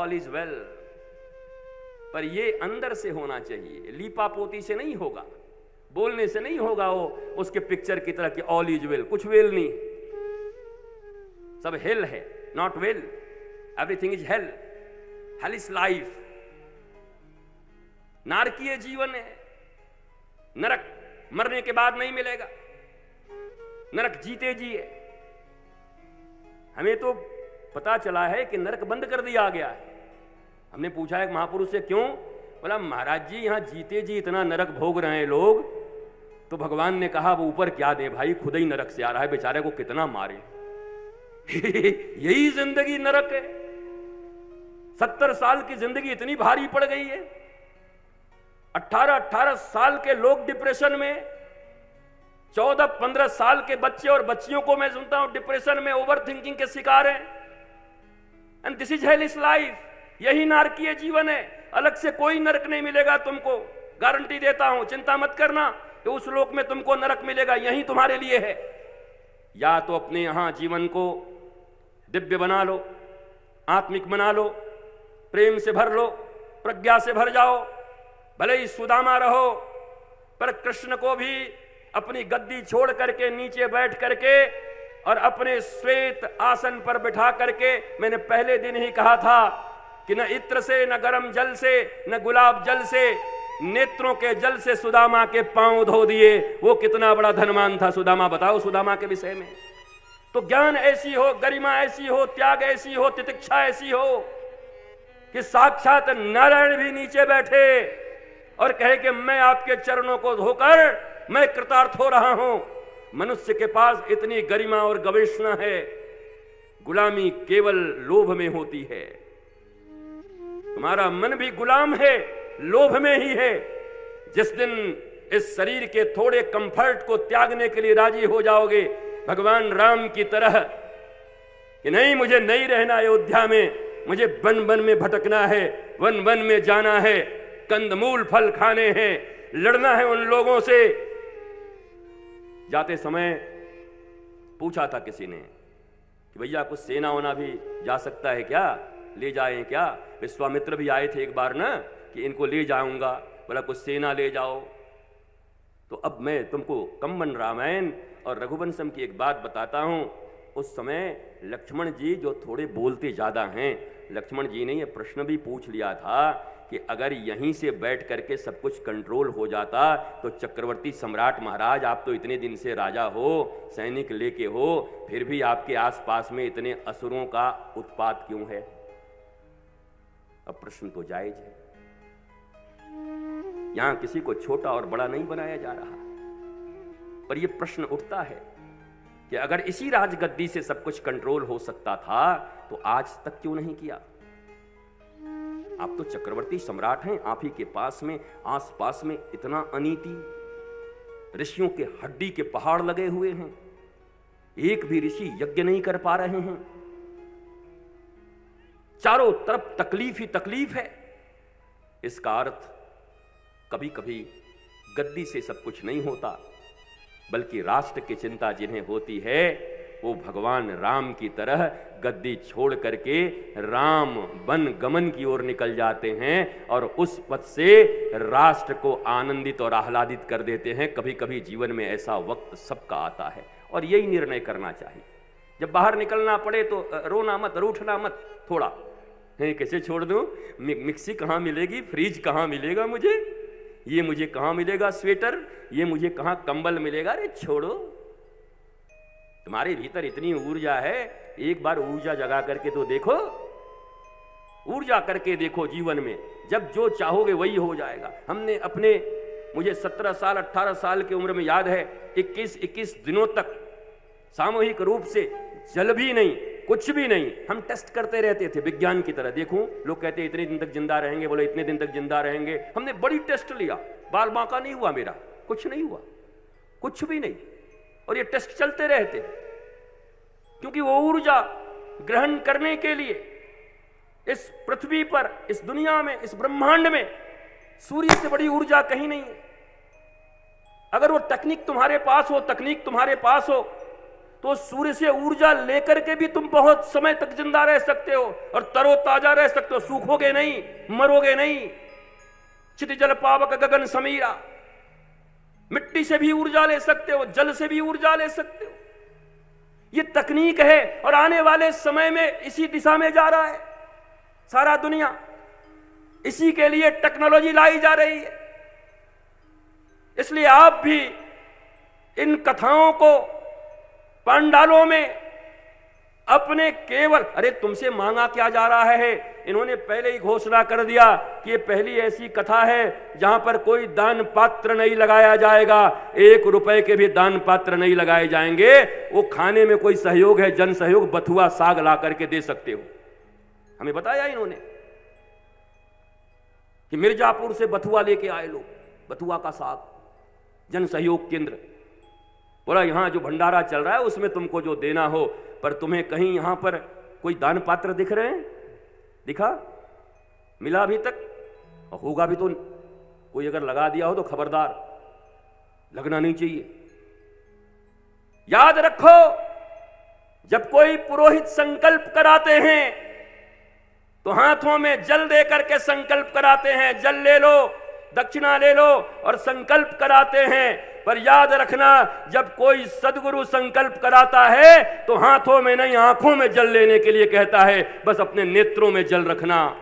All is well, पर ये अंदर से होना चाहिए, लीपापोती से नहीं होगा, बोलने से नहीं होगा। वो उसके पिक्चर की तरह कि ऑल इज वेल, कुछ वेल नहीं, सब हेल है, not well, everything is hell, hell is life. नारकीय जीवन है, नरक मरने के बाद नहीं मिलेगा, नरक जीते जी है। हमें तो पता चला है कि नरक बंद कर दिया गया है। हमने पूछा एक महापुरुष से, क्यों? बोला महाराज जी यहां जीते जी इतना नरक भोग रहे हैं लोग, तो भगवान ने कहा वो ऊपर क्या दे भाई, खुद ही नरक से आ रहा है, बेचारे को कितना मारे। यही जिंदगी नरक है। 70 साल की जिंदगी इतनी भारी पड़ गई है। 18-18 साल के लोग डिप्रेशन में, 14-15 साल के बच्चे और बच्चियों को मैं सुनता हूं डिप्रेशन में, ओवर थिंकिंग के शिकार हैं। And this is hello is life. यही नारकीय जीवन है। अलग से कोई नरक नहीं मिलेगा तुमको, गारंटी देता हूं। चिंता मत करना कि उस लोक में तुमको नरक मिलेगा, यही तुम्हारे लिए है। या तो अपने यहां जीवन को दिव्य बना लो, आत्मिक बना लो, प्रेम से भर लो, प्रज्ञा से भर जाओ। भले ही सुदामा रहो, पर कृष्ण को भी अपनी गद्दी छोड़ करके नीचे बैठ करके और अपने श्वेत आसन पर बिठा करके, मैंने पहले दिन ही कहा था कि न इत्र से, न गर्म जल से, न गुलाब जल से, नेत्रों के जल से सुदामा के पांव धो दिए। वो कितना बड़ा धनवान था सुदामा, बताओ सुदामा के विषय में। तो ज्ञान ऐसी हो, गरिमा ऐसी हो, त्याग ऐसी हो, तितिक्षा ऐसी हो कि साक्षात नारायण भी नीचे बैठे और कहे कि मैं आपके चरणों को धोकर मैं कृतार्थ हो रहा हूं। मनुष्य के पास इतनी गरिमा और गवेषणा है। गुलामी केवल लोभ में होती है। तुम्हारा मन भी गुलाम है, लोभ में ही है। जिस दिन इस शरीर के थोड़े कंफर्ट को त्यागने के लिए राजी हो जाओगे, भगवान राम की तरह कि नहीं मुझे नहीं रहना अयोध्या में, मुझे वन वन में भटकना है, वन वन में जाना है, कंदमूल फल खाने हैं, लड़ना है उन लोगों से। जाते समय पूछा था किसी ने कि भैया कुछ सेना होना भी जा सकता है क्या, ले जाएं क्या? विश्वामित्र भी आए थे एक बार ना कि इनको ले जाऊंगा, बोला कुछ सेना ले जाओ। तो अब मैं तुमको कंबन रामायण और रघुवंशम की एक बात बताता हूं। उस समय लक्ष्मण जी जो थोड़े बोलते ज्यादा हैं, लक्ष्मण जी ने यह प्रश्न भी पूछ लिया था कि अगर यहीं से बैठ करके सब कुछ कंट्रोल हो जाता तो चक्रवर्ती सम्राट महाराज, आप तो इतने दिन से राजा हो, सैनिक लेके हो, फिर भी आपके आसपास में इतने असुरों का उत्पात क्यों है? अब प्रश्न तो जायज है। यहां किसी को छोटा और बड़ा नहीं बनाया जा रहा, पर यह प्रश्न उठता है कि अगर इसी राजगद्दी से सब कुछ कंट्रोल हो सकता था तो आज तक क्यों नहीं किया? आप तो चक्रवर्ती सम्राट हैं, आप ही के पास में आसपास में इतना अनीति, ऋषियों के हड्डी के पहाड़ लगे हुए हैं, एक भी ऋषि यज्ञ नहीं कर पा रहे हैं, चारों तरफ तकलीफ ही तकलीफ है। इसका अर्थ कभी कभी गद्दी से सब कुछ नहीं होता, बल्कि राष्ट्र की चिंता जिन्हें होती है वो भगवान राम की तरह गद्दी छोड़ करके राम वन गमन की ओर निकल जाते हैं और उस पथ से राष्ट्र को आनंदित और आह्लादित कर देते हैं। कभी कभी जीवन में ऐसा वक्त सबका आता है और यही निर्णय करना चाहिए। जब बाहर निकलना पड़े तो रोना मत, रूठना मत। थोड़ा है कैसे छोड़ दूं, मिक्सी कहाँ मिलेगी, फ्रिज कहाँ मिलेगा मुझे, ये मुझे कहाँ मिलेगा स्वेटर, ये मुझे कहाँ कंबल मिलेगा। अरे छोड़ो, तुम्हारे भीतर इतनी ऊर्जा है, एक बार ऊर्जा जगा करके तो देखो, ऊर्जा करके देखो जीवन में। जब जो चाहोगे वही हो जाएगा। हमने अपने, मुझे 17 साल 18 साल की उम्र में याद है, 21 दिनों तक सामूहिक रूप से जल भी नहीं, कुछ भी नहीं, हम टेस्ट करते रहते थे विज्ञान की तरह। देखूं, लोग कहते इतने दिन तक जिंदा रहेंगे, बोले इतने दिन तक जिंदा रहेंगे। हमने बड़ी टेस्ट लिया, बाल बांका नहीं हुआ मेरा, कुछ नहीं हुआ, कुछ भी नहीं। और ये टेस्ट चलते रहते, क्योंकि वो ऊर्जा ग्रहण करने के लिए इस पृथ्वी पर, इस दुनिया में, इस ब्रह्मांड में सूर्य से बड़ी ऊर्जा कहीं नहीं है। अगर वो टेक्निक तुम्हारे पास हो, तकनीक तुम्हारे पास हो, तो सूर्य से ऊर्जा लेकर के भी तुम बहुत समय तक जिंदा रह सकते हो और तरोताजा रह सकते हो, सूखोगे नहीं, मरोगे नहीं। चित जल पावक गगन समीरा, मिट्टी से भी ऊर्जा ले सकते हो, जल से भी ऊर्जा ले सकते हो। ये तकनीक है और आने वाले समय में इसी दिशा में जा रहा है सारा दुनिया, इसी के लिए टेक्नोलॉजी लाई जा रही है। इसलिए आप भी इन कथाओं को पंडालों में अपने केवल, अरे तुमसे मांगा क्या जा रहा है, इन्होंने पहले ही घोषणा कर दिया कि ये पहली ऐसी कथा है जहां पर कोई दान पात्र नहीं लगाया जाएगा, 1 रुपए के भी दान पात्र नहीं लगाए जाएंगे। वो खाने में कोई सहयोग है, जन सहयोग, बथुआ साग ला करके दे सकते हो। हमें बताया इन्होंने कि मिर्जापुर से बथुआ लेके आए लोग, बथुआ का साग, जन सहयोग केंद्र। बोला यहां जो भंडारा चल रहा है उसमें तुमको जो देना हो, पर तुम्हें कहीं यहां पर कोई दान पात्र दिख रहे हैं? दिखा? मिला अभी तक? और होगा भी तो कोई अगर लगा दिया हो तो खबरदार, लगना नहीं चाहिए। याद रखो, जब कोई पुरोहित संकल्प कराते हैं तो हाथों में जल दे करके संकल्प कराते हैं, जल ले लो, दक्षिणा ले लो और संकल्प कराते हैं। पर याद रखना, जब कोई सद्गुरु संकल्प कराता है तो हाथों में नहीं, आंखों में जल लेने के लिए कहता है, बस अपने नेत्रों में जल रखना।